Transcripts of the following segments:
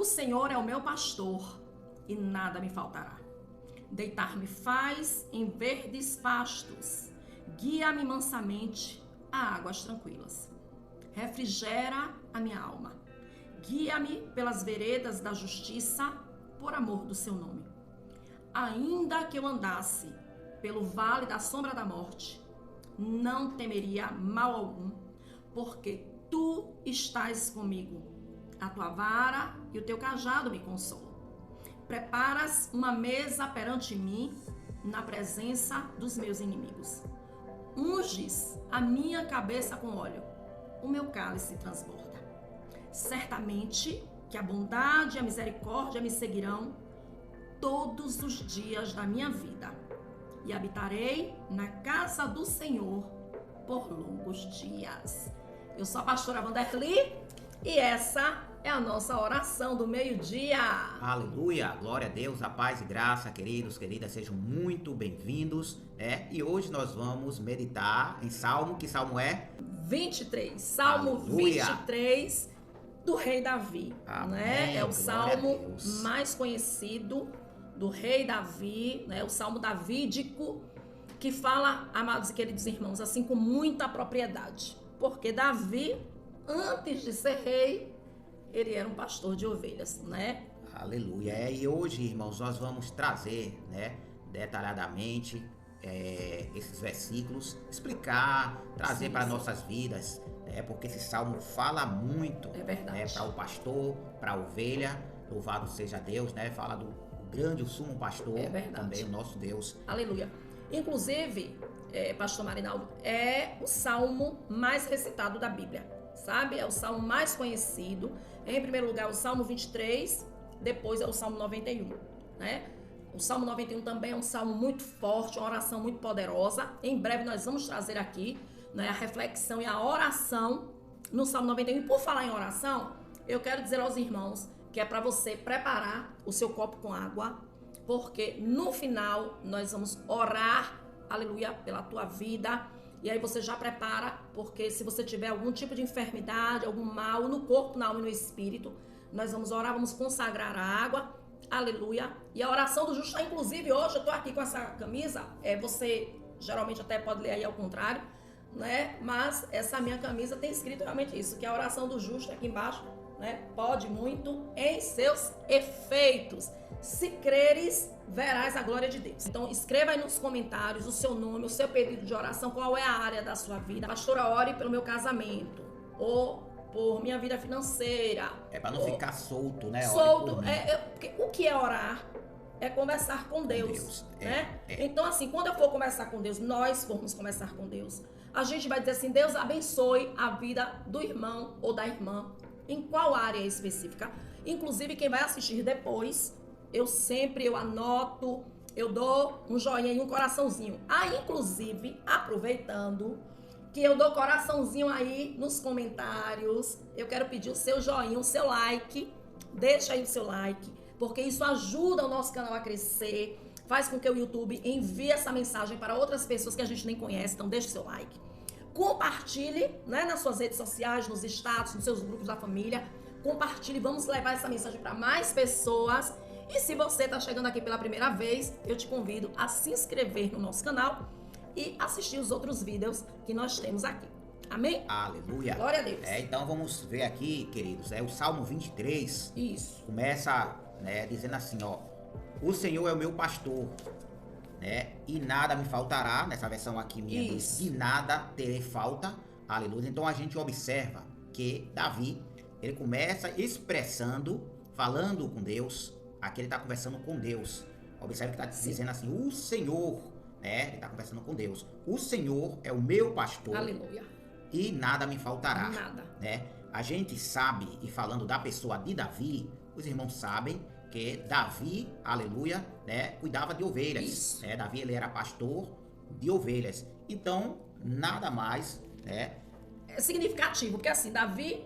O Senhor é o meu pastor e nada me faltará. Deitar-me faz em verdes pastos, guia-me mansamente a águas tranquilas. Refrigera a minha alma. Guia-me pelas veredas da justiça, por amor do seu nome. Ainda que eu andasse pelo vale da sombra da morte, não temeria mal algum, porque tu estás comigo. A tua vara e o teu cajado me consolam. Preparas uma mesa perante mim, na presença dos meus inimigos. Unges a minha cabeça com óleo, o meu cálice transborda. Certamente que a bondade e a misericórdia me seguirão todos os dias da minha vida, e habitarei na casa do Senhor por longos dias. Eu sou a pastora Vanderly e essa é a nossa oração do meio-dia. Aleluia, glória a Deus, a paz e graça, queridos, queridas, sejam muito bem-vindos, né? E hoje nós vamos meditar em Salmo, que Salmo é? 23, Salmo Aleluia. 23 do rei Davi, Amém, né? É o salmo Deus. mais conhecido do rei Davi, né? O salmo davídico, que fala, amados e queridos irmãos, assim com muita propriedade, porque Davi, antes de ser rei, ele era um pastor de ovelhas, né? Aleluia. E hoje, irmãos, nós vamos trazer, né, detalhadamente esses versículos, explicar, trazer para nossas vidas, né, porque esse salmo fala muito, né, para o pastor, para a ovelha. Louvado seja Deus, né? Fala do grande, o sumo pastor, também o nosso Deus. Aleluia. Inclusive, pastor Marinaldo, é o salmo mais recitado da Bíblia, sabe? É o salmo mais conhecido. Em primeiro lugar, o Salmo 23, depois é o Salmo 91, né? O Salmo 91 também é um salmo muito forte, uma oração muito poderosa. Em breve nós vamos trazer aqui, né, a reflexão e a oração no Salmo 91. E por falar em oração, eu quero dizer aos irmãos que é para você preparar o seu copo com água, porque no final nós vamos orar, aleluia, pela tua vida. E aí você já prepara, porque se você tiver algum tipo de enfermidade, algum mal no corpo, na alma e no espírito, nós vamos orar, vamos consagrar a água, aleluia. E a oração do justo, inclusive hoje eu tô aqui com essa camisa, você geralmente até pode ler aí ao contrário, né? Mas essa minha camisa tem escrito realmente isso, que a oração do justo aqui embaixo, né, pode muito em seus efeitos. Se creres, verás a glória de Deus. Então escreva aí nos comentários o seu nome, o seu pedido de oração, qual é a área da sua vida. Pastora, ore pelo meu casamento, ou por minha vida financeira. É para não ficar solto, né? Solto. Porque o que é orar? É conversar com Deus, né? Então assim, quando eu for conversar com Deus, nós formos conversar com Deus, a gente vai dizer assim: Deus abençoe a vida do irmão ou da irmã. Em qual área específica? Inclusive, quem vai assistir depois, eu anoto, eu dou um joinha e um coraçãozinho. Inclusive, aproveitando que eu dou coraçãozinho aí nos comentários, eu quero pedir o seu joinha, o seu like. Deixa aí o seu like, porque isso ajuda o nosso canal a crescer, faz com que o YouTube envie essa mensagem para outras pessoas que a gente nem conhece. Então deixa o seu like. Compartilhe, né, nas suas redes sociais, nos status, nos seus grupos da família. Compartilhe, vamos levar essa mensagem para mais pessoas. E se você está chegando aqui pela primeira vez, eu te convido a se inscrever no nosso canal e assistir os outros vídeos que nós temos aqui. Amém? Aleluia. Glória a Deus. Então vamos ver aqui, queridos, o Salmo 23. Isso. Começa, né, dizendo assim, ó: o Senhor é o meu pastor, né, e nada me faltará. Nessa versão aqui minha diz: de nada terei falta. Aleluia. Então a gente observa que Davi, ele começa expressando, falando com Deus. Aqui ele está conversando com Deus. Observe que está dizendo assim: o Senhor, né, ele está conversando com Deus. O Senhor é o meu pastor. Aleluia. E nada me faltará. Nada. Né? A gente sabe, e falando da pessoa de Davi, os irmãos sabem que Davi, aleluia, né, cuidava de ovelhas. Isso. Né? Davi, ele era pastor de ovelhas. Então, nada mais, né? É significativo, porque assim, Davi,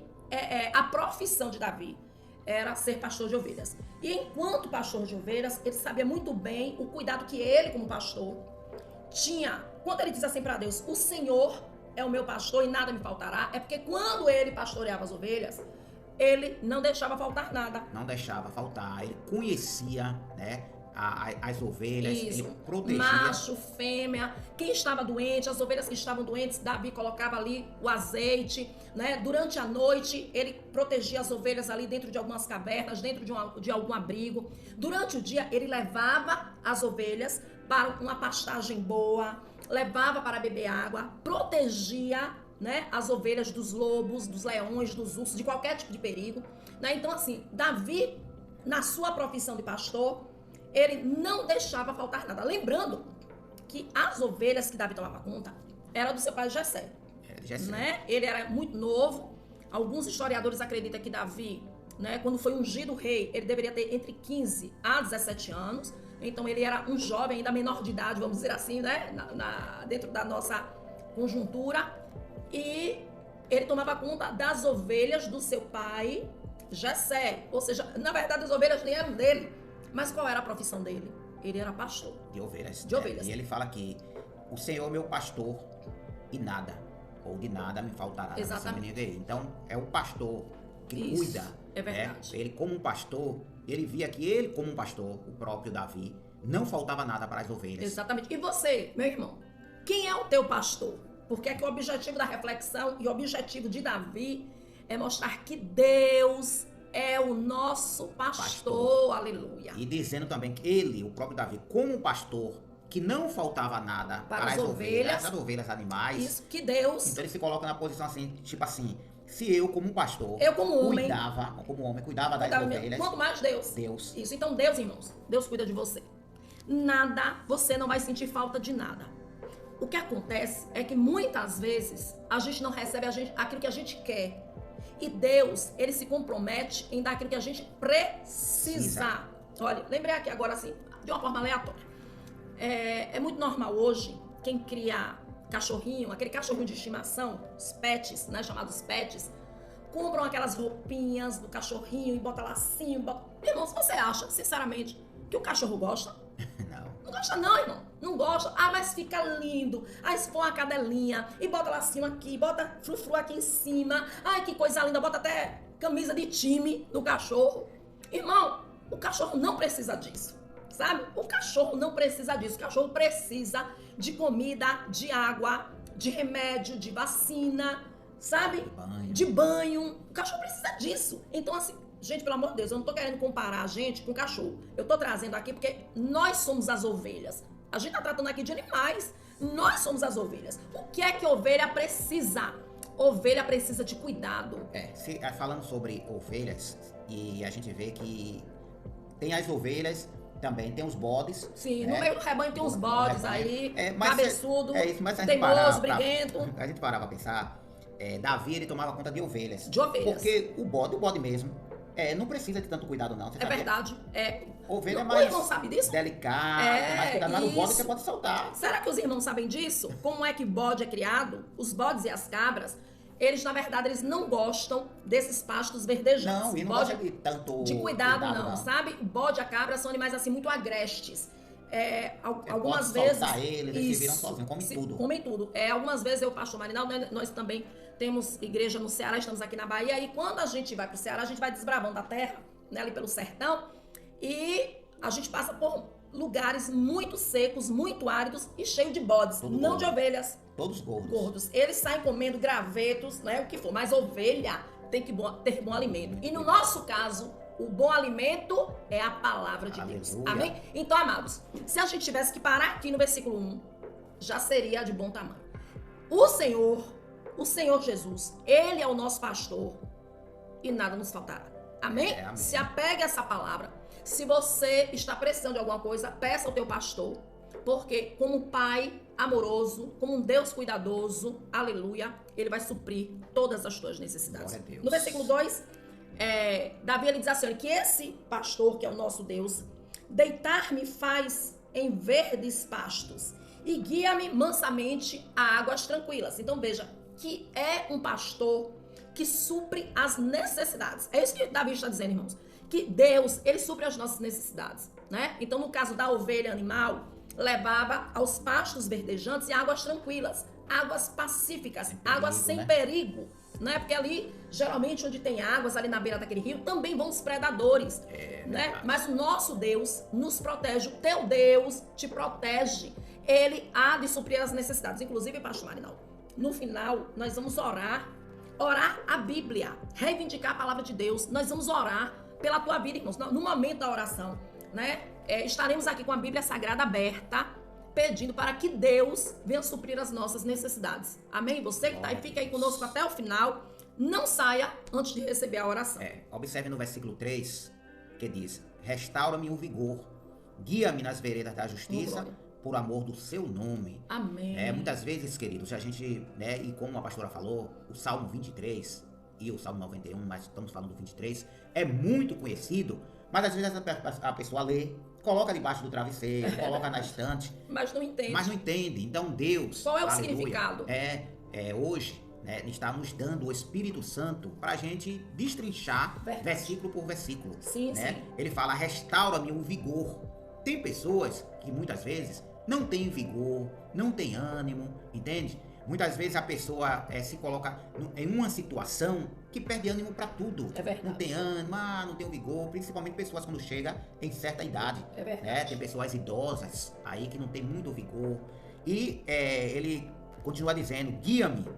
a profissão de Davi era ser pastor de ovelhas. E enquanto pastor de ovelhas, ele sabia muito bem o cuidado que ele, como pastor, tinha. Quando ele diz assim para Deus: o Senhor é o meu pastor e nada me faltará, é porque quando ele pastoreava as ovelhas, ele não deixava faltar nada. Não deixava faltar. Ele conhecia, né, as ovelhas, Isso. ele protegia. Macho, fêmea, quem estava doente, as ovelhas que estavam doentes, Davi colocava ali o azeite, né? Durante a noite, ele protegia as ovelhas ali dentro de algumas cavernas, dentro de algum abrigo. Durante o dia, ele levava as ovelhas para uma pastagem boa, levava para beber água, protegia, né, as ovelhas dos lobos, dos leões, dos ursos, de qualquer tipo de perigo, né? Então, assim, Davi, na sua profissão de pastor, ele não deixava faltar nada. Lembrando que as ovelhas que Davi tomava conta eram do seu pai Jessé. Né? Ele era muito novo. Alguns historiadores acreditam que Davi, né, quando foi ungido rei, ele deveria ter entre 15 a 17 anos. Então ele era um jovem, ainda menor de idade, vamos dizer assim, né, dentro da nossa conjuntura. E ele tomava conta das ovelhas do seu pai Jessé. Ou seja, na verdade as ovelhas nem eram dele. Mas qual era a profissão dele? Ele era pastor. De ovelhas. De ovelhas. E ele fala que o Senhor é meu pastor e nada, ou de nada me faltará. Exatamente. Então, é o pastor que Isso, cuida. é verdade. Né? Ele como um pastor, ele via que ele como um pastor, o próprio Davi, não faltava nada para as ovelhas. Exatamente. E você, meu irmão, quem é o teu pastor? Porque é que o objetivo da reflexão e o objetivo de Davi é mostrar que Deus é o nosso pastor, aleluia. E dizendo também que ele, o próprio Davi, como pastor, que não faltava nada para as ovelhas, animais. Isso, que Deus. Então ele se coloca na posição assim, tipo assim, se eu como pastor, eu como homem, cuidava das ovelhas. Quanto mais Deus. Deus. Isso, então Deus, irmãos, Deus cuida de você. Nada, você não vai sentir falta de nada. O que acontece é que muitas vezes a gente não recebe aquilo que a gente quer. E Deus, ele se compromete em dar aquilo que a gente precisa. Olha, lembrei aqui agora assim, de uma forma aleatória. É muito normal hoje, quem cria cachorrinho, aquele cachorrinho de estimação, os pets, né, chamados pets, compram aquelas roupinhas do cachorrinho e bota lacinho. Irmão, se você acha, sinceramente, que o cachorro gosta? Não gosta não, irmão. Não gosta. Ah, mas fica lindo. Aí se for uma cadelinha e bota lacinho aqui, bota frufru aqui em cima. Ai, que coisa linda. Bota até camisa de time do cachorro. Irmão, o cachorro não precisa disso, sabe? O cachorro não precisa disso. O cachorro precisa de comida, de água, de remédio, de vacina, sabe? De banho. O cachorro precisa disso. Então, assim, gente, pelo amor de Deus, eu não tô querendo comparar a gente com o cachorro. Eu tô trazendo aqui porque nós somos as ovelhas. A gente tá tratando aqui de animais. Nós somos as ovelhas. O que é que ovelha precisa? Ovelha precisa de cuidado. Falando sobre ovelhas, e a gente vê que tem as ovelhas, também tem os bodes. Sim, né? No meio do rebanho tem uns bodes aí, cabeçudo, mas teimoso, briguento. A gente parava pra pensar, Davi, ele tomava conta de ovelhas. De ovelhas. Porque o bode mesmo, não precisa de tanto cuidado não. Verdade. Ovelha é mais o irmão sabe disso? Delicada, mais cuidado, mas o bode você pode soltar. Será que os irmãos sabem disso? Como é que bode é criado? Os bodes e as cabras, eles, na verdade, eles não gostam desses pastos verdejantes. Não, e não gosta de tanto de cuidado, não, sabe? O bode e a cabra são animais, assim, muito agrestes. Algumas vezes... eles se viram sozinhos, comem tudo. Comem tudo. Algumas vezes eu, pastor Marinaldo, nós também temos igreja no Ceará, estamos aqui na Bahia, e quando a gente vai pro Ceará, a gente vai desbravando a terra, né, ali pelo sertão, e a gente passa por lugares muito secos, muito áridos e cheio de bodes, não de ovelhas. Todos gordos. Eles saem comendo gravetos, né, o que for, mas ovelha tem que ter bom alimento. E no nosso caso, o bom alimento é a palavra de Deus. Amém? Então, amados, se a gente tivesse que parar aqui no versículo 1, já seria de bom tamanho. O Senhor Jesus, Ele é o nosso pastor e nada nos faltará. Amém? Amém. Se apegue a essa palavra. Se você está precisando de alguma coisa, peça ao teu pastor. Porque como pai amoroso, como um Deus cuidadoso, aleluia, Ele vai suprir todas as tuas necessidades. No versículo 2, Davi ele diz assim, que esse pastor, que é o nosso Deus, deitar-me faz em verdes pastos e guia-me mansamente a águas tranquilas. Então veja, que é um pastor que supre as necessidades. É isso que Davi está dizendo, irmãos. Que Deus, Ele supre as nossas necessidades, né? Então, no caso da ovelha animal, levava aos pastos verdejantes e águas tranquilas, águas pacíficas, águas sem perigo, né? Porque ali, geralmente, onde tem águas, ali na beira daquele rio, também vão os predadores, né? Mas o nosso Deus nos protege, o teu Deus te protege. Ele há de suprir as necessidades. Inclusive, pastor Marinaldo, no final, nós vamos orar a Bíblia, reivindicar a palavra de Deus. Nós vamos orar pela tua vida, irmãos. No momento da oração, né? Estaremos aqui com a Bíblia Sagrada aberta, pedindo para que Deus venha suprir as nossas necessidades. Amém? Você que está aí, fica aí conosco até o final. Não saia antes de receber a oração. Observe no versículo 3, que diz: restaura-me o vigor, guia-me nas veredas da justiça, por amor do seu nome. Amém. Muitas vezes, queridos, a gente, né, e como a pastora falou, o Salmo 23 e o Salmo 91, mas estamos falando do 23, é muito conhecido, mas às vezes a pessoa lê, coloca debaixo do travesseiro, coloca na estante. Mas não entende. Então Deus... Qual é o significado? Hoje, né, está nos dando o Espírito Santo para a gente destrinchar versículo por versículo. Sim, né? sim. Ele fala, restaura-me o vigor. Tem pessoas que muitas vezes não tem vigor, não tem ânimo, entende? Muitas vezes a pessoa se coloca em uma situação que perde ânimo para tudo. É verdade. Não tem ânimo, não tem vigor, principalmente pessoas quando chegam em certa idade. É verdade. Né? Tem pessoas idosas aí que não tem muito vigor. E ele continua dizendo, guia-me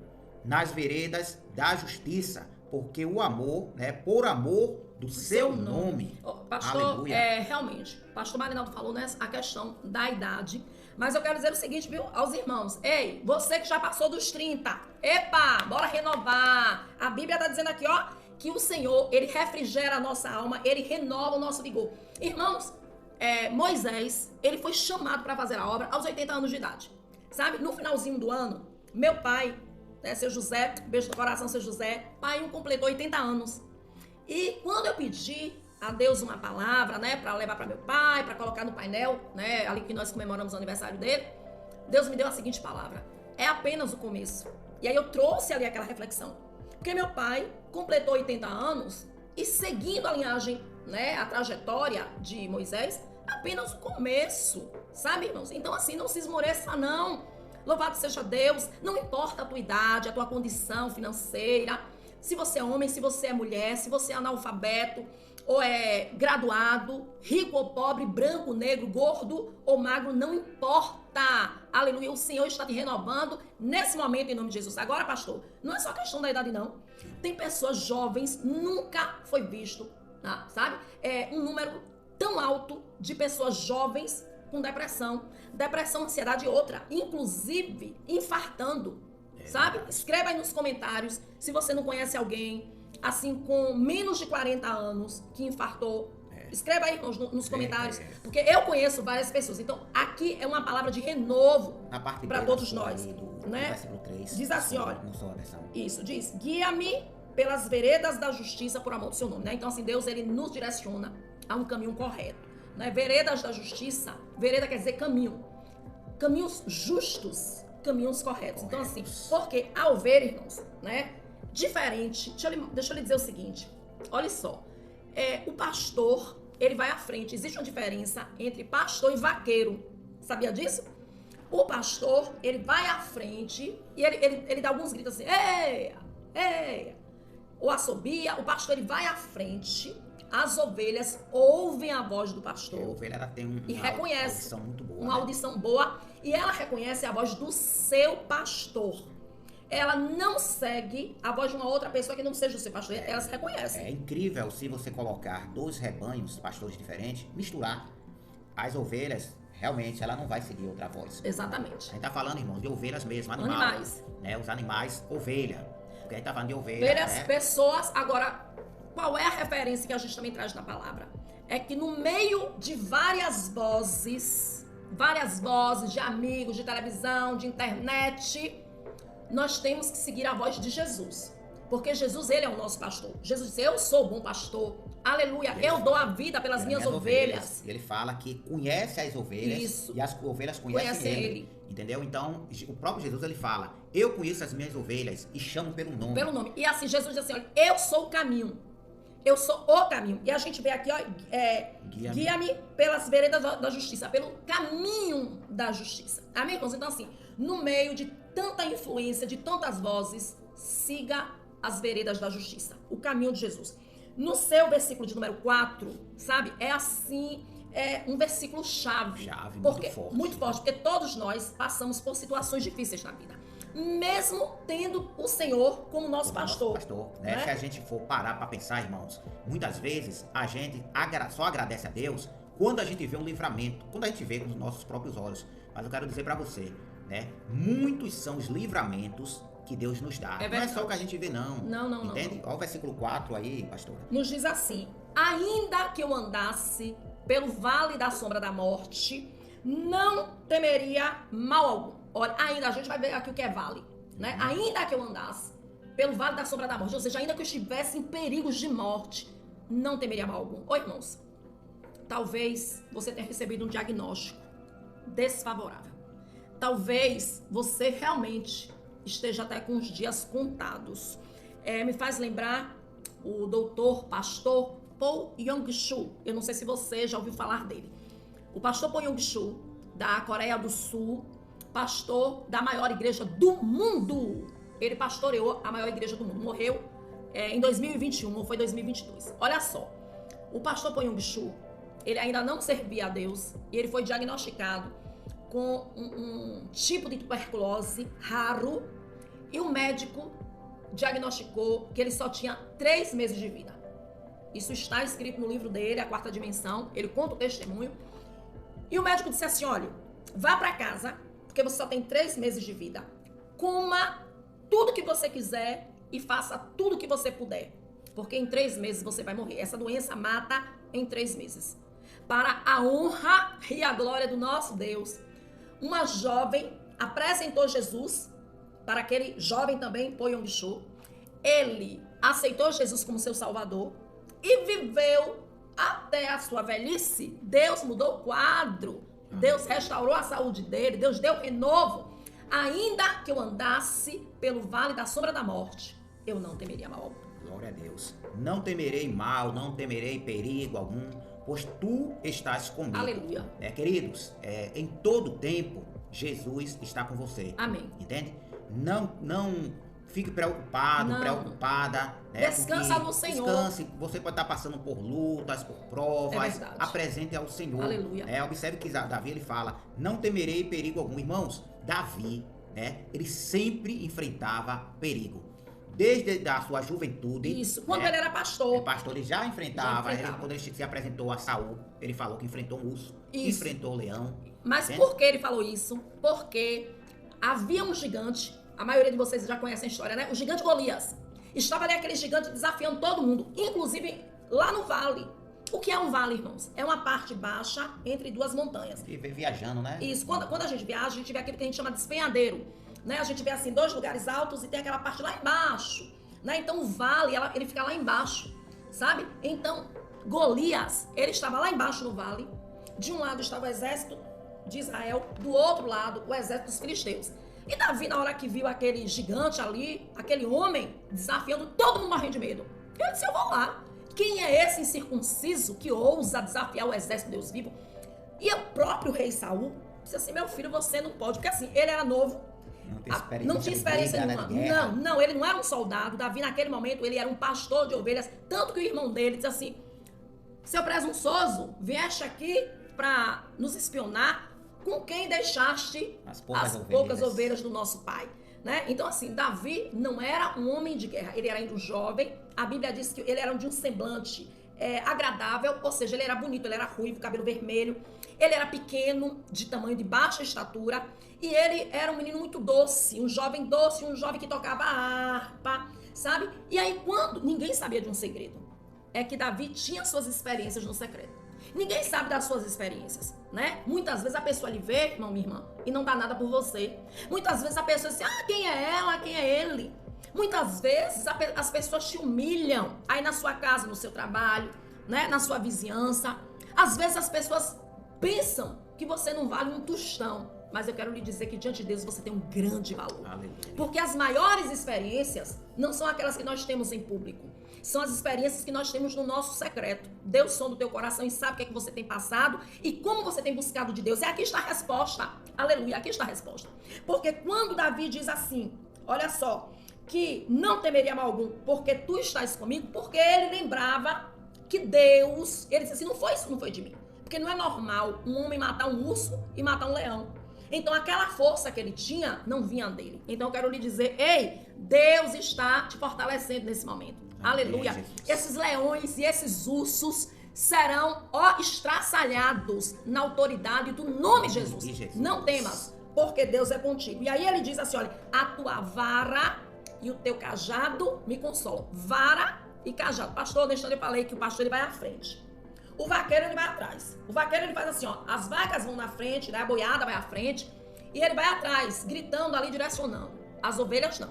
nas veredas da justiça, porque o amor, né, por amor do seu nome. Pastor, aleluia. Realmente, pastor Marinaldo falou, né, a questão da idade, mas eu quero dizer o seguinte, viu, aos irmãos, ei, você que já passou dos 30, epa, bora renovar. A Bíblia está dizendo aqui, ó, que o Senhor, ele refrigera a nossa alma, ele renova o nosso vigor. Irmãos, Moisés, ele foi chamado para fazer a obra aos 80 anos de idade, sabe? No finalzinho do ano, meu pai, seu José, beijo no coração, seu José, pai completou 80 anos. E quando eu pedi a Deus uma palavra, né, para levar para meu pai, para colocar no painel, né, ali que nós comemoramos o aniversário dele, Deus me deu a seguinte palavra: é apenas o começo. E aí eu trouxe ali aquela reflexão. Porque meu pai completou 80 anos e seguindo a linhagem, né, a trajetória de Moisés, apenas o começo, sabe, irmãos? Então assim, não se esmoreça não. Louvado seja Deus, não importa a tua idade, a tua condição financeira, se você é homem, se você é mulher, se você é analfabeto ou é graduado, rico ou pobre, branco, negro, gordo ou magro, não importa. Aleluia, o Senhor está te renovando nesse momento em nome de Jesus. Agora, pastor, não é só questão da idade não. Tem pessoas jovens, nunca foi visto, sabe? Um número tão alto de pessoas jovens com depressão, ansiedade e outra, inclusive infartando, sabe? Escreva aí nos comentários se você não conhece alguém assim com menos de 40 anos que infartou. Escreva aí nos comentários, porque eu conheço várias pessoas. Então, aqui é uma palavra de renovo para todos nós, né? Versículo 3, diz assim, olha, isso diz, guia-me pelas veredas da justiça por amor do seu nome, né? Então, assim, Deus, ele nos direciona a um caminho correto. Né? Veredas da justiça, vereda quer dizer caminho, caminhos justos, caminhos corretos. Então assim, porque ao ver, irmãos, né, diferente, deixa eu lhe dizer o seguinte, olha só, o pastor, ele vai à frente, existe uma diferença entre pastor e vaqueiro, sabia disso? O pastor, ele vai à frente e ele dá alguns gritos assim, ei, ou assobia, o pastor ele vai à frente. As ovelhas ouvem a voz do pastor. A ovelha ela tem uma audição muito boa. Uma audição boa. E ela reconhece a voz do seu pastor. Ela não segue a voz de uma outra pessoa que não seja o seu pastor. Ela se reconhece. É incrível se você colocar dois rebanhos, pastores diferentes, misturar. As ovelhas, realmente, ela não vai seguir outra voz. Exatamente. A gente tá falando, irmãos, de ovelhas mesmo, animais. Né? Os animais, ovelha. Porque a gente tá falando de ovelha. Ovelhas, né? Pessoas, agora... Qual é a referência que a gente também traz na palavra? É que no meio de várias vozes de amigos, de televisão, de internet, nós temos que seguir a voz de Jesus. Porque Jesus, ele é o nosso pastor. Jesus disse, eu sou o bom pastor. Aleluia, eu dou a vida pelas minhas ovelhas. Ele fala que conhece as ovelhas. Isso. E as ovelhas conhecem ele. Entendeu? Então, o próprio Jesus, ele fala, eu conheço as minhas ovelhas e chamo pelo nome. Pelo nome. E assim, Jesus diz assim, olha, eu sou o caminho. Eu sou o caminho. E a gente vê aqui, ó, guia-me pelas veredas da justiça, pelo caminho da justiça. Amém, irmãos? Então, assim, no meio de tanta influência, de tantas vozes, siga as veredas da justiça, o caminho de Jesus. No seu versículo de número 4, sabe? É assim, é um versículo chave. Muito forte. Muito forte, porque todos nós passamos por situações difíceis na vida. Mesmo tendo o Senhor como nosso pastor. Né? Se a gente for parar para pensar, irmãos, muitas vezes a gente só agradece a Deus quando a gente vê um livramento, quando a gente vê com os nossos próprios olhos. Mas eu quero dizer para você, né? Muitos são os livramentos que Deus nos dá. Não é só o que a gente vê, não. Não. Entende? Olha o versículo 4 aí, pastora. Nos diz assim: ainda que eu andasse pelo vale da sombra da morte, não temeria mal algum. Olha, ainda, a gente vai ver aqui o que é vale, né? Ainda que eu andasse pelo vale da sombra da morte, ou seja, ainda que eu estivesse em perigos de morte, não temeria mal algum. Ô, irmãos, talvez você tenha recebido um diagnóstico desfavorável. Talvez você realmente esteja até com os dias contados. Me faz lembrar o doutor, pastor Paul Yong-Soo. Eu não sei se você já ouviu falar dele. O pastor Paul Yong-Soo, da Coreia do Sul, pastor da maior igreja do mundo. Ele pastoreou a maior igreja do mundo. Morreu em 2021 ou foi 2022. Olha só, o pastor Paul Yong-Soo, ele ainda não servia a Deus e ele foi diagnosticado com um tipo de tuberculose raro e o médico diagnosticou que ele só tinha 3 meses de vida. Isso está escrito no livro dele, A Quarta Dimensão. Ele conta o testemunho. E o médico disse assim: olha, vá para casa, porque você só tem 3 meses de vida. Coma tudo que você quiser e faça tudo que você puder, porque em 3 meses você vai morrer. Essa doença mata em 3 meses. Para a honra e a glória do nosso Deus, uma jovem apresentou Jesus para aquele jovem também, Paul Yong-Soo. Ele aceitou Jesus como seu salvador e viveu até a sua velhice. Deus mudou o quadro. Deus restaurou a saúde dele. Deus deu renovo. Ainda que eu andasse pelo vale da sombra da morte, eu não temeria mal algum. Glória a Deus. Não temerei mal, não temerei perigo algum, pois tu estás comigo. Aleluia. Queridos, em todo tempo, Jesus está com você. Amém. Entende? Não fique preocupado, preocupada. Né? Descansa no Senhor. Descanse. Você pode estar passando por lutas, por provas. Apresente ao Senhor. Aleluia. Observe que Davi, ele fala: não temerei perigo algum. Irmãos, Davi, né? Ele sempre enfrentava perigo. Desde a sua juventude. Isso, quando ele era pastor. Ele já enfrentava. Quando ele se apresentou a Saul, ele falou que enfrentou um urso, enfrentou o leão. Mas por que ele falou isso? Porque havia um gigante, a maioria de vocês já conhecem a história, né? O gigante Golias. Estava ali aquele gigante desafiando todo mundo, inclusive lá no vale. O que é um vale, irmãos? É uma parte baixa entre 2 montanhas. E vem viajando, né? Isso, quando a gente viaja, a gente vê aquilo que a gente chama de despenhadeiro. Né? A gente vê assim 2 lugares altos e tem aquela parte lá embaixo. Né? Então o vale, ele fica lá embaixo, sabe? Então Golias, ele estava lá embaixo no vale. De um lado estava o exército de Israel, do outro lado o exército dos filisteus. E Davi, na hora que viu aquele gigante ali, aquele homem desafiando, todo mundo morrendo de medo. Ele disse: eu vou lá. Quem é esse incircunciso que ousa desafiar o exército de Deus vivo? E o próprio rei Saul disse assim: meu filho, você não pode. Porque assim, ele era novo. Não tinha experiência nenhuma. Não, ele não era um soldado. Davi, naquele momento, ele era um pastor de ovelhas. Tanto que o irmão dele disse assim: seu presunçoso, vieste aqui para nos espionar, com quem deixaste as poucas ovelhas do nosso pai. Né? Então, assim, Davi não era um homem de guerra. Ele era ainda um jovem. A Bíblia diz que ele era de um semblante agradável, ou seja, ele era bonito, ele era ruivo, cabelo vermelho. Ele era pequeno, de tamanho de baixa estatura. E ele era um menino muito doce, um jovem que tocava harpa, sabe? E aí, quando ninguém sabia de um segredo, é que Davi tinha suas experiências no secreto. Ninguém sabe das suas experiências, né? Muitas vezes a pessoa lhe vê, irmão, minha irmã, e não dá nada por você. Muitas vezes a pessoa diz: quem é ela, quem é ele? Muitas vezes as pessoas te humilham aí na sua casa, no seu trabalho, né? Na sua vizinhança. Às vezes as pessoas pensam que você não vale um tostão. Mas eu quero lhe dizer que diante de Deus você tem um grande valor. Aleluia. Porque as maiores experiências não são aquelas que nós temos em público. São as experiências que nós temos no nosso secreto. Deus sonda o teu coração e sabe o que é que você tem passado e como você tem buscado de Deus. E aqui está a resposta. Aleluia, aqui está a resposta. Porque quando Davi diz assim, olha só: que não temeria mal algum, porque tu estás comigo, porque ele lembrava que Deus, ele disse assim, não foi isso, não foi de mim. Porque não é normal um homem matar um urso e matar um leão. Então aquela força que ele tinha não vinha dele. Então eu quero lhe dizer, ei, Deus está te fortalecendo nesse momento. Amém, aleluia. Jesus. Esses leões e esses ursos serão, estraçalhados na autoridade do nome de Jesus. Não temas, porque Deus é contigo. E aí ele diz assim, olha, a tua vara e o teu cajado me consolam. Vara e cajado. Pastor, deixa eu falei que o pastor ele vai à frente. O vaqueiro ele vai atrás. O vaqueiro ele faz assim, as vacas vão na frente, né? A boiada vai à frente e ele vai atrás, gritando ali, direcionando. As ovelhas não.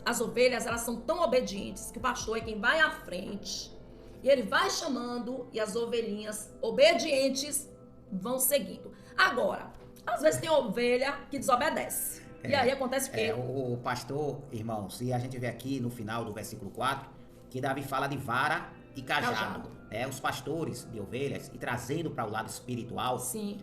As ovelhas, elas são tão obedientes que o pastor é quem vai à frente e ele vai chamando e as ovelhinhas obedientes vão seguindo. Agora, às vezes tem ovelha que desobedece. E aí acontece o quê? O pastor, irmãos, e a gente vê aqui no final do versículo 4, que Davi fala de vara e cajado. Os pastores de ovelhas, e trazendo para o lado espiritual, sim,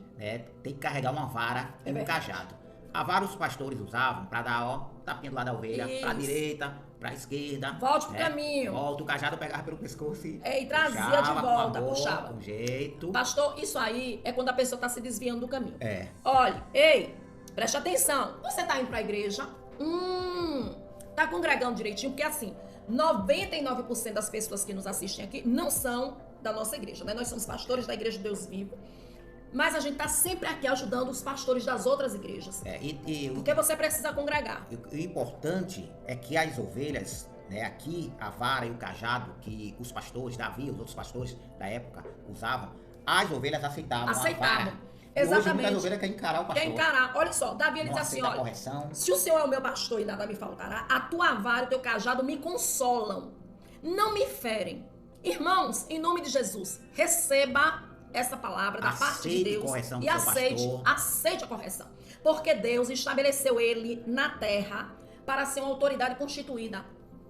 tem que carregar uma vara e um cajado. A vara os pastores usavam para dar, tapinha do lado da ovelha, para a direita, para a esquerda. Volte pro caminho. Volta, o cajado pegava pelo pescoço e trazia de volta, puxava. Com jeito. Pastor, isso aí é quando a pessoa está se desviando do caminho. Olha, preste atenção. Você está indo para a igreja, tá congregando direitinho, porque assim, 99% das pessoas que nos assistem aqui não são da nossa igreja, né? Nós somos pastores da Igreja de Deus Vivo, mas a gente tá sempre aqui ajudando os pastores das outras igrejas. Porque você precisa congregar. O importante é que as ovelhas, aqui a vara e o cajado que os pastores, Davi, os outros pastores da época usavam, as ovelhas aceitavam. A vara. Exatamente. Hoje muitas ovelhas querem encarar o pastor. Quer encarar. Olha só, Davi ele diz assim, olha, se o Senhor é o meu pastor e nada me faltará, a tua vara e o teu cajado me consolam, não me ferem. Irmãos, em nome de Jesus, receba essa palavra da parte de Deus e aceite a correção. Porque Deus estabeleceu ele na terra para ser uma autoridade constituída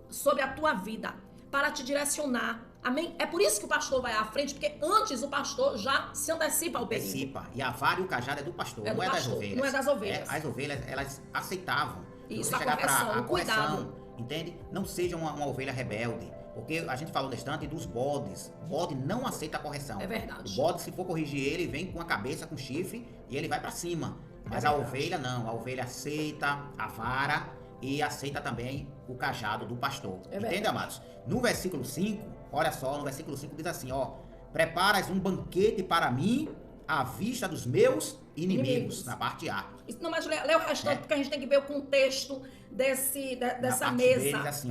sobre a tua vida, para te direcionar. Amém? É por isso que o pastor vai à frente, porque antes o pastor já se antecipa ao perigo. Antecipa. E a vara e o cajado é do pastor, não é das ovelhas. Não é das ovelhas. As ovelhas, elas aceitavam. Isso, a correção, o cuidado. Entende? Não seja uma ovelha rebelde. Porque a gente falou no instante dos bodes. Bode não aceita a correção. É verdade. O bode, se for corrigir ele, vem com a cabeça, com chifre, e ele vai pra cima. Mas a ovelha não. A ovelha aceita a vara e aceita também o cajado do pastor. Entende, amados? No versículo 5, olha só, no versículo 5 diz assim, preparas um banquete para mim à vista dos meus inimigos. Na parte A. Não, mas lê o restante, porque a gente tem que ver o contexto dessa mesa. B diz assim,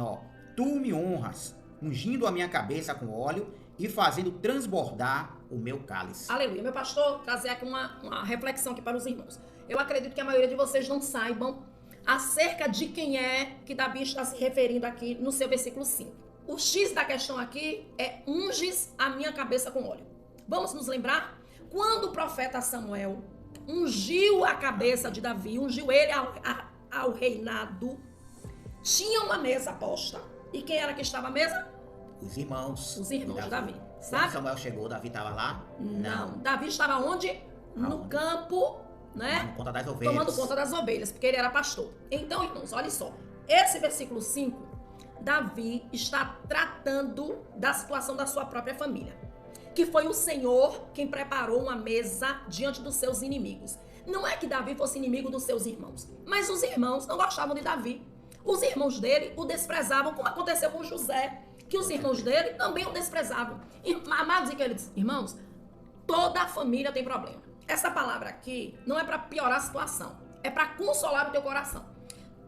tu me honras, ungindo a minha cabeça com óleo e fazendo transbordar o meu cálice. Aleluia. Meu pastor, trazer aqui uma reflexão aqui para os irmãos. Eu acredito que a maioria de vocês não saibam acerca de quem é que Davi está se referindo aqui no seu versículo 5. O X da questão aqui é unges a minha cabeça com óleo. Vamos nos lembrar? Quando o profeta Samuel ungiu a cabeça de Davi, ungiu ele ao reinado, tinha uma mesa posta. E quem era que estava à mesa? Os irmãos. Os irmãos de Davi. Sabe? Quando Samuel chegou, Davi estava lá? Não. Davi estava onde? No campo, né? Tomando conta das ovelhas. Tomando conta das ovelhas, porque ele era pastor. Então, irmãos, olha só. Esse versículo 5, Davi está tratando da situação da sua própria família. Que foi o Senhor quem preparou uma mesa diante dos seus inimigos. Não é que Davi fosse inimigo dos seus irmãos, mas os irmãos não gostavam de Davi. Os irmãos dele o desprezavam, como aconteceu com José, que os irmãos dele também o desprezavam. Amados e queridos irmãos, toda a família tem problema. Essa palavra aqui não é para piorar a situação, é para consolar o teu coração.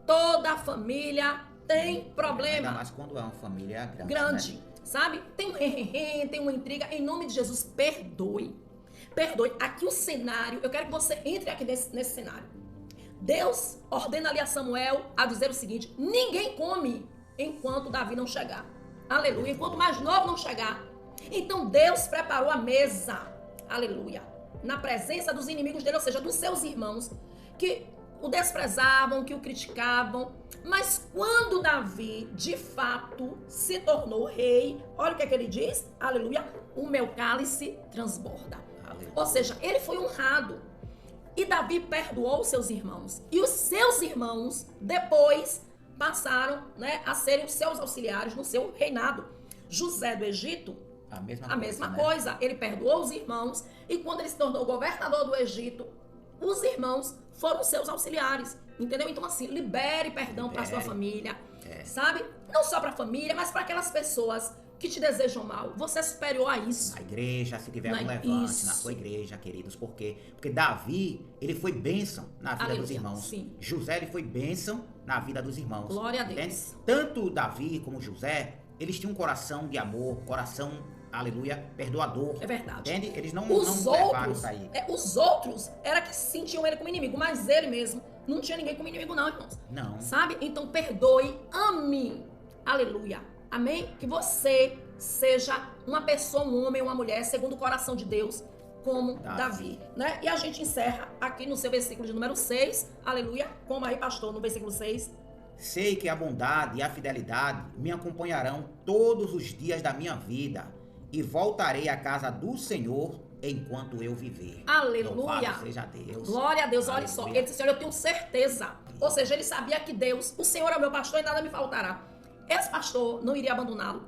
Toda a família tem problema. Ainda mais quando é uma família grande. Né? Sabe? Tem um tem uma intriga. Em nome de Jesus, perdoe. Perdoe. Aqui o cenário, eu quero que você entre aqui nesse cenário. Deus ordena ali a Samuel a dizer o seguinte: ninguém come enquanto Davi não chegar. Aleluia. Enquanto mais novo não chegar. Então Deus preparou a mesa. Aleluia. Na presença dos inimigos dele, ou seja, dos seus irmãos, que o desprezavam, que o criticavam. Mas quando Davi, de fato, se tornou rei, olha o que é que ele diz, aleluia, o meu cálice transborda. Aleluia. Ou seja, ele foi honrado. E Davi perdoou os seus irmãos. E os seus irmãos, depois, passaram, né, a serem os seus auxiliares no seu reinado. José do Egito, A mesma a mesma né? coisa. Ele perdoou os irmãos e quando ele se tornou governador do Egito, os irmãos foram seus auxiliares. Entendeu? Então, assim, libere perdão para sua família, sabe? Não só para a família, mas para aquelas pessoas que te desejam mal. Você é superior a isso. Na igreja, se tiver algum levante, isso. na sua igreja, queridos. Por quê? Porque Davi, ele foi bênção na vida dos irmãos. Sim. José, ele foi bênção na vida dos irmãos. Glória a Deus. Entende? Tanto Davi como José, eles tinham um coração de amor, coração, aleluia, perdoador. É verdade. Entende? Eles não Os levaram outros, isso aí. os outros era que sentiam ele como inimigo, mas ele mesmo não tinha ninguém como inimigo não, irmãos. Não. Sabe? Então perdoe, ame. Aleluia. Amém? Que você seja uma pessoa, um homem, uma mulher, segundo o coração de Deus, como Davi, né? E a gente encerra aqui no seu versículo de número 6, aleluia, como aí, pastor, no versículo 6. Sei que a bondade e a fidelidade me acompanharão todos os dias da minha vida e voltarei à casa do Senhor enquanto eu viver. Aleluia. Louvado seja Deus. Glória a Deus. Aleluia. Olha só, ele disse assim, olha, eu tenho certeza. Ou seja, ele sabia que Deus, o Senhor é o meu pastor e nada me faltará. Esse pastor não iria abandoná-lo.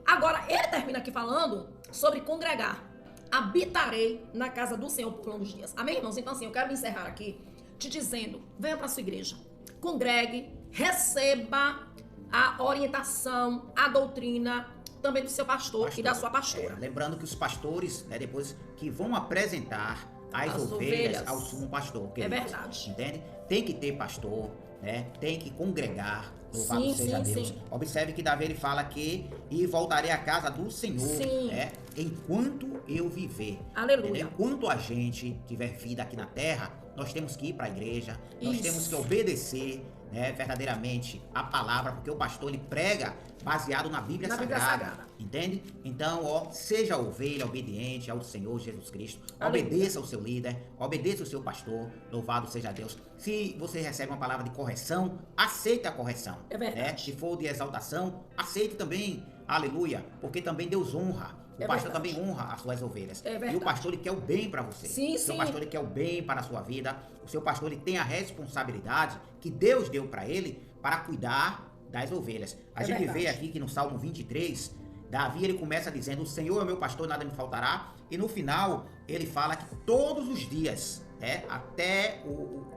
Agora, ele termina aqui falando sobre congregar. Habitarei na casa do Senhor por longos dias. Amém, irmãos? Então, assim, eu quero encerrar aqui te dizendo, venha para a sua igreja, congregue, receba a orientação, a doutrina também do seu pastor e da sua pastora. Lembrando que os pastores, né, depois que vão apresentar as ovelhas ao sumo pastor. Queridos, é verdade. Entende? Tem que ter pastor, né? Tem que congregar. Louvado seja Deus. Sim. Observe que Davi ele fala que e voltarei à casa do Senhor, né? Enquanto eu viver. Aleluia. Entendeu? Enquanto a gente tiver vida aqui na terra, nós temos que ir para a igreja, nós temos que obedecer, né, verdadeiramente a palavra, porque o pastor ele prega baseado na Bíblia Sagrada. Entende? Então, ó, seja ovelha obediente ao Senhor Jesus Cristo. Aleluia. Obedeça o seu líder, obedeça o seu pastor. Louvado seja Deus. Se você recebe uma palavra de correção, aceite a correção. É verdade. Né? Se for de exaltação, aceite também. Aleluia. Porque também Deus honra. O pastor também honra as suas ovelhas. E o pastor ele quer o bem para você. O seu pastor ele quer o bem para a sua vida. O seu pastor ele tem a responsabilidade que Deus deu para ele para cuidar das ovelhas. A gente vê aqui que no Salmo 23, Davi ele começa dizendo: o Senhor é meu pastor, nada me faltará. E no final ele fala que todos os dias, né, até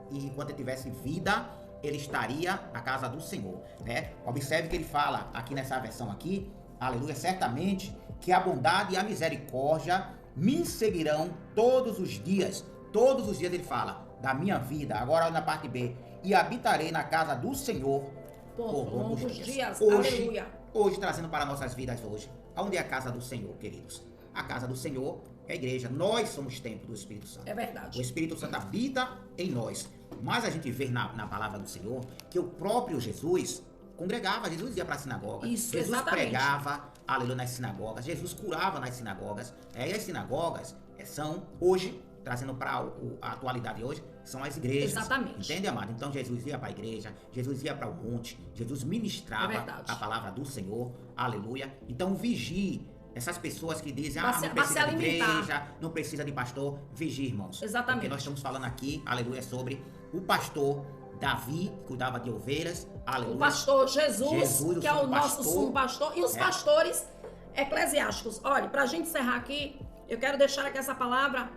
enquanto ele tivesse vida, ele estaria na casa do Senhor, né? Observe que ele fala aqui nessa versão aqui, aleluia, certamente que a bondade e a misericórdia me seguirão todos os dias. Todos os dias ele fala da minha vida. Agora na parte B, e habitarei na casa do Senhor por longos dias. Hoje, trazendo para nossas vidas hoje, aonde é a casa do Senhor, queridos? A casa do Senhor é a igreja. Nós somos templo do Espírito Santo. É verdade. O Espírito Santo habita em nós. Mas a gente vê na palavra do Senhor que o próprio Jesus congregava. Jesus ia para a sinagoga. Isso, Jesus exatamente. pregava, aleluia, nas sinagogas. Jesus curava nas sinagogas. E as sinagogas são hoje, trazendo para a atualidade hoje, são as igrejas. Exatamente. Entende, amado? Então Jesus ia para a igreja, Jesus ia para o monte, Jesus ministrava a palavra do Senhor. Aleluia. Então vigie essas pessoas que dizem, não precisa de igreja, não precisa de pastor. Vigie, irmãos. Exatamente. Porque nós estamos falando aqui, aleluia, sobre o pastor Davi, que cuidava de ovelhas. Aleluia. O pastor Jesus que é o nosso sumo pastor. E os pastores eclesiásticos. Olha, para a gente encerrar aqui, eu quero deixar aqui essa palavra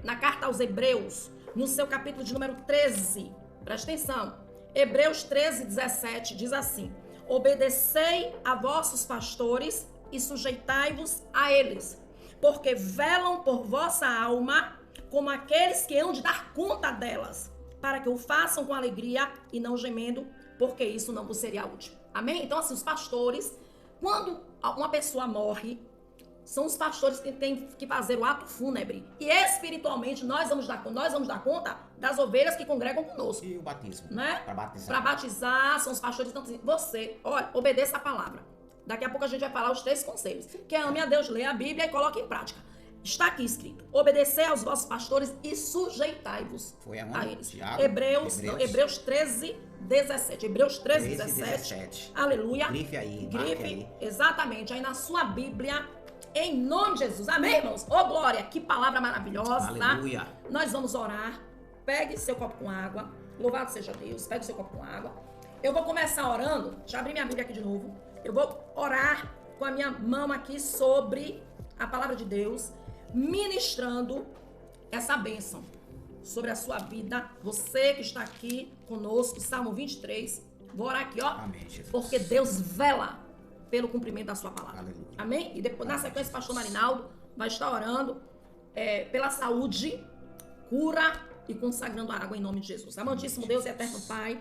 na carta aos Hebreus, no seu capítulo de número 13. Presta atenção. Hebreus 13, 17 diz assim: obedecei a vossos pastores e sujeitai-vos a eles, porque velam por vossa alma como aqueles que hão de dar conta delas, para que o façam com alegria e não gemendo, porque isso não vos seria útil. Amém? Então, assim, os pastores, quando uma pessoa morre, são os pastores que têm que fazer o ato fúnebre. E espiritualmente nós vamos dar conta das ovelhas que congregam conosco. E o batismo, né? Para batizar. Para batizar, são os pastores que estão dizendo, você, olha, obedeça a palavra. Daqui a pouco a gente vai falar os 3 conselhos. Que ame a Deus, leia a Bíblia e coloque em prática. Está aqui escrito: obedecei aos vossos pastores e sujeitai-vos a eles. Hebreus 13, 17. Hebreus 13, 17. Aleluia. Grife aí. Exatamente. Aí na sua Bíblia, em nome de Jesus. Amém, irmãos? Ô, glória, que palavra maravilhosa. Aleluia. Nós vamos orar. Pegue seu copo com água. Louvado seja Deus. Pegue seu copo com água. Eu vou começar orando. Já abri minha Bíblia aqui de novo. Eu vou orar com a minha mão aqui sobre a palavra de Deus, ministrando essa bênção sobre a sua vida. Você que está aqui conosco, Salmo 23. Vou orar aqui, ó. Amém, Jesus. Porque Deus vela pelo cumprimento da sua palavra. Aleluia. Amém? E depois, na sequência, o pastor Marinaldo vai estar orando pela saúde, cura e consagrando a água em nome de Jesus. Amantíssimo Deus e eterno Pai,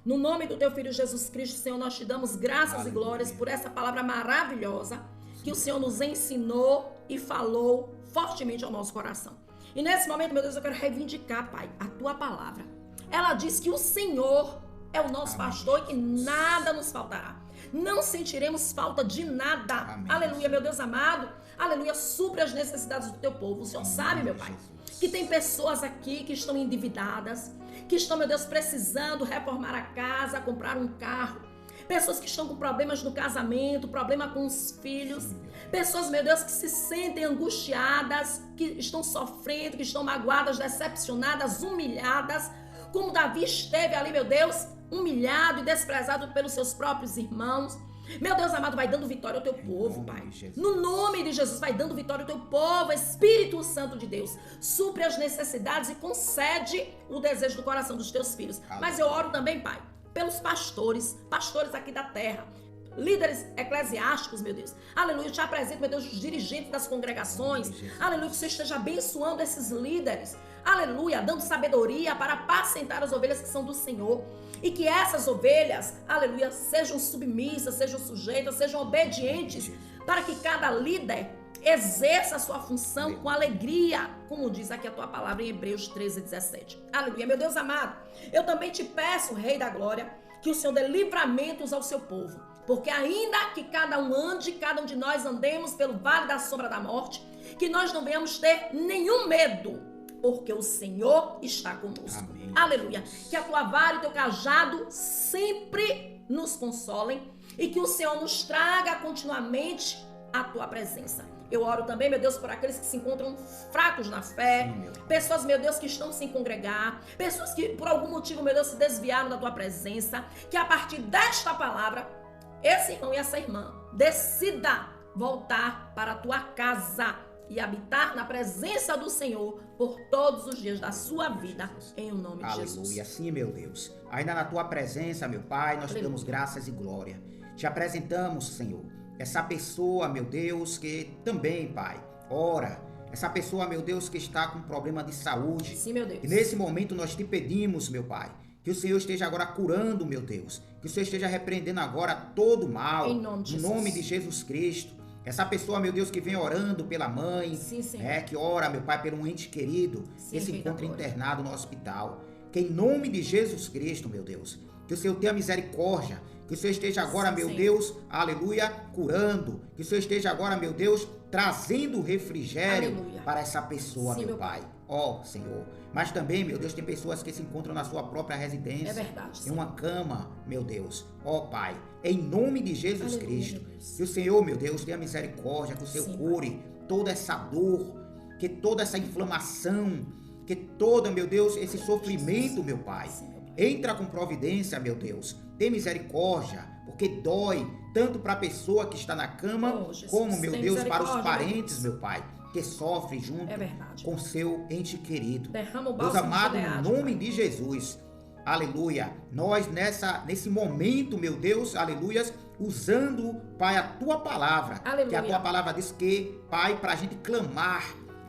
no nome do teu Filho Jesus Cristo, Senhor, nós te damos graças Aleluia. e glórias por essa palavra maravilhosa que o Senhor nos ensinou e falou fortemente ao nosso coração. E nesse momento, meu Deus, eu quero reivindicar, Pai, a tua palavra. Ela diz que o Senhor é o nosso pastor e que nada nos faltará. Não sentiremos falta de nada. Amém. Aleluia, meu Deus amado. Aleluia, supre as necessidades do teu povo. O Senhor sabe, meu Pai, que tem pessoas aqui que estão endividadas, que estão, meu Deus, precisando reformar a casa, comprar um carro. Pessoas que estão com problemas no casamento, problema com os filhos. Pessoas, meu Deus, que se sentem angustiadas, que estão sofrendo, que estão magoadas, decepcionadas, humilhadas. Como Davi esteve ali, meu Deus, humilhado e desprezado pelos seus próprios irmãos. Meu Deus amado, vai dando vitória ao teu povo, Pai. No nome de Jesus, vai dando vitória ao teu povo, Espírito Santo de Deus. Supre as necessidades e concede o desejo do coração dos teus filhos. Mas eu oro também, Pai, pelos pastores aqui da terra. Líderes eclesiásticos, meu Deus. Aleluia, eu te apresento, meu Deus, os dirigentes das congregações. Aleluia, que você esteja abençoando esses líderes. Aleluia, dando sabedoria para apacentar as ovelhas que são do Senhor. E que essas ovelhas, aleluia, sejam submissas, sejam sujeitas, sejam obedientes. Para que cada líder exerça a sua função com alegria. Como diz aqui a tua palavra em Hebreus 13:17. Aleluia, meu Deus amado. Eu também te peço, Rei da Glória, que o Senhor dê livramentos ao seu povo. Porque ainda que cada um ande, cada um de nós andemos pelo vale da sombra da morte, que nós não venhamos ter nenhum medo, porque o Senhor está conosco. Amém. Aleluia. Que a tua vara e o teu cajado sempre nos consolem e que o Senhor nos traga continuamente a tua presença. Eu oro também, meu Deus, por aqueles que se encontram fracos na fé, pessoas, meu Deus, que estão sem congregar, pessoas que por algum motivo, meu Deus, se desviaram da tua presença, que a partir desta palavra, esse irmão e essa irmã decida voltar para a tua casa e habitar na presença do Senhor por todos os dias da sua vida, em o nome de Jesus. Aleluia, sim, meu Deus. Ainda na tua presença, meu Pai, nós te damos graças e glória. Te apresentamos, Senhor, essa pessoa, meu Deus, que também, Pai, ora. Essa pessoa, meu Deus, que está com problema de saúde. Sim, meu Deus. E nesse momento nós te pedimos, meu Pai, que o Senhor esteja agora curando, meu Deus. Que o Senhor esteja repreendendo agora todo o mal. Em nome de Jesus. No nome de Jesus Cristo. Essa pessoa, meu Deus, que vem orando pela mãe. Sim, Senhor. Que ora, meu Pai, por um ente querido. Sim, que se Rei da encontra Glória. internado no hospital. Que em nome de Jesus Cristo, meu Deus, que o Senhor tenha misericórdia. Que o Senhor esteja agora, Sim, meu Senhor. Deus, aleluia, curando. Que o Senhor esteja agora, meu Deus, trazendo refrigério Aleluia. para essa pessoa, Sim, meu meu Pai. Ó, Senhor. Mas também, meu Deus, tem pessoas que se encontram na sua própria residência. É verdade, Em Senhor. uma cama, meu Deus. Ó, Pai, em nome de Jesus Aleluia, Cristo. meu Deus. Que o Senhor, meu Deus, tenha misericórdia. Que o Senhor Sim, cure toda essa dor. Que toda essa inflamação. Que todo, meu Deus, esse sofrimento, meu Pai. Sim, meu Pai. Entra com providência, meu Deus. Tem misericórdia, porque dói tanto para a pessoa que está na cama, Oh, Jesus, como, meu tem Deus, para os misericórdia, parentes, meu Pai, que sofrem junto É verdade. com seu ente querido. Derrama o Deus bálsamo amado, de no Gileade, nome Pai. de Jesus, aleluia, nós nesse momento, meu Deus, aleluias, usando, Pai, a Tua palavra, Aleluia. que a Tua palavra diz que, Pai, para a gente clamar,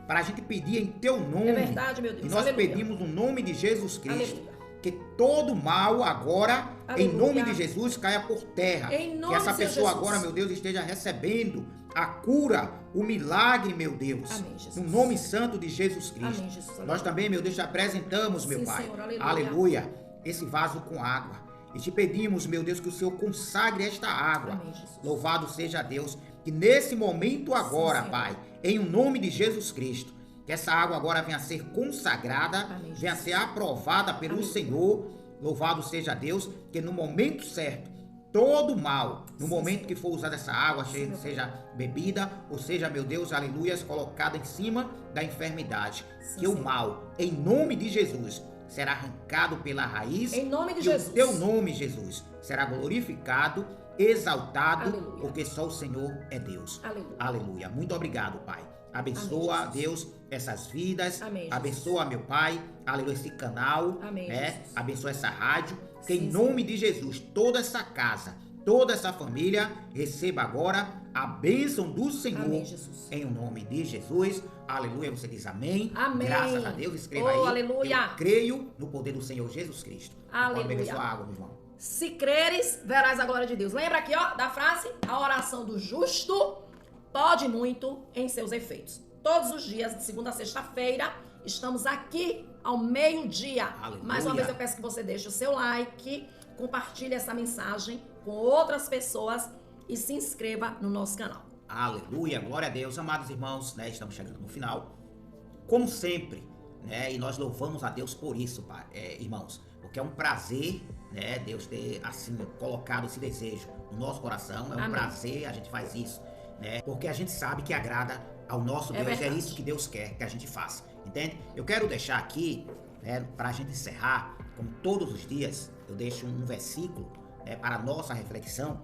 para a gente pedir em Teu nome, É verdade, meu Deus. e nós Aleluia. pedimos no nome de Jesus Cristo, Aleluia. que todo mal agora, em Aleluia. nome de Jesus, caia por terra. Em nome Que essa de Senhor pessoa Jesus. agora, meu Deus, esteja recebendo a cura, o milagre, meu Deus. Amém, Jesus. No nome santo de Jesus Cristo. Amém, Jesus. Nós também, meu Deus, te apresentamos, meu Sim, Pai. Senhor. Aleluia. Aleluia. Esse vaso com água. E te pedimos, meu Deus, que o Senhor consagre esta água. Amém, Jesus. Louvado seja Deus. Que nesse momento agora, Senhor. Pai, em o nome de Jesus Cristo, que essa água agora venha a ser consagrada, Amém, venha a Jesus. ser aprovada pelo Amém. Senhor. Louvado seja Deus, que no momento certo, todo mal, no Sim, momento Senhor. que for usada essa água, Sim, seja bebida, ou seja, meu Deus, aleluias, colocada em cima da enfermidade. Sim, Que o Senhor. mal, em nome de Jesus, será arrancado pela raiz. Em nome de e Jesus. o teu nome, Jesus, será glorificado, exaltado, Aleluia. porque só o Senhor é Deus. Aleluia. Aleluia. Muito obrigado, Pai. Abençoa, Amém, Deus, essas vidas. Amém, Jesus. Abençoa, meu Pai. Aleluia, esse canal. Amém, né? Jesus. Abençoa essa rádio. Que Sim, em nome de Jesus, toda essa casa, toda essa família, receba agora a bênção do Senhor. Amém, Jesus. Em o nome de Jesus. Aleluia. Você diz amém. Amém. Graças a Deus. Escreva Oh, aí. aleluia. Eu creio no poder do Senhor Jesus Cristo. Aleluia. Pode beber sua água, meu irmão. Se creres, verás a glória de Deus. Lembra aqui, ó, da frase? A oração do justo pode muito em seus efeitos. Todos os dias, de segunda a sexta-feira, estamos aqui ao meio-dia. Aleluia. Mais uma vez eu peço que você deixe o seu like, compartilhe essa mensagem com outras pessoas e se inscreva no nosso canal. Aleluia, glória a Deus. Amados irmãos, né, estamos chegando no final. Como sempre, né, e nós louvamos a Deus por isso, irmãos, porque é um prazer, né, Deus ter, assim, colocado esse desejo no nosso coração. É um Amém. prazer, a gente faz isso, né, porque a gente sabe que agrada ao nosso Deus. verdade. É isso que Deus quer que a gente faça, entende? Eu quero deixar aqui, né, para a gente encerrar, como todos os dias, eu deixo um versículo, né, para a nossa reflexão.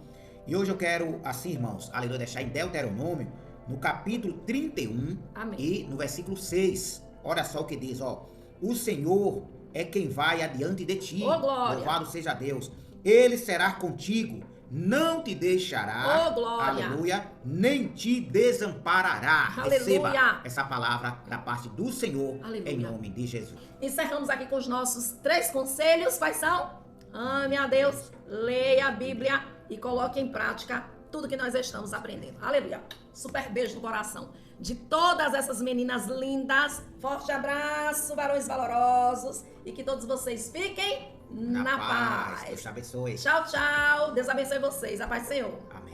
E hoje eu quero, assim, irmãos, aleluia, deixar em Deuteronômio, no capítulo 31 Amém. e no versículo 6. Olha só o que diz, ó. O Senhor é quem vai adiante de ti. Ô, glória. Louvado seja Deus. Ele será contigo, não te deixará. Ô, glória. Aleluia. Nem te desamparará. Aleluia. Receba essa palavra da parte do Senhor, Aleluia. em nome de Jesus. Encerramos aqui com os nossos 3 conselhos. Quais são? Ame a Deus, leia a Bíblia e coloque em prática tudo que nós estamos aprendendo. Aleluia. Super beijo no coração de todas essas meninas lindas. Forte abraço, varões valorosos. E que todos vocês fiquem na paz. Deus te abençoe. Tchau, tchau. Deus abençoe vocês. A paz do Senhor. Amém.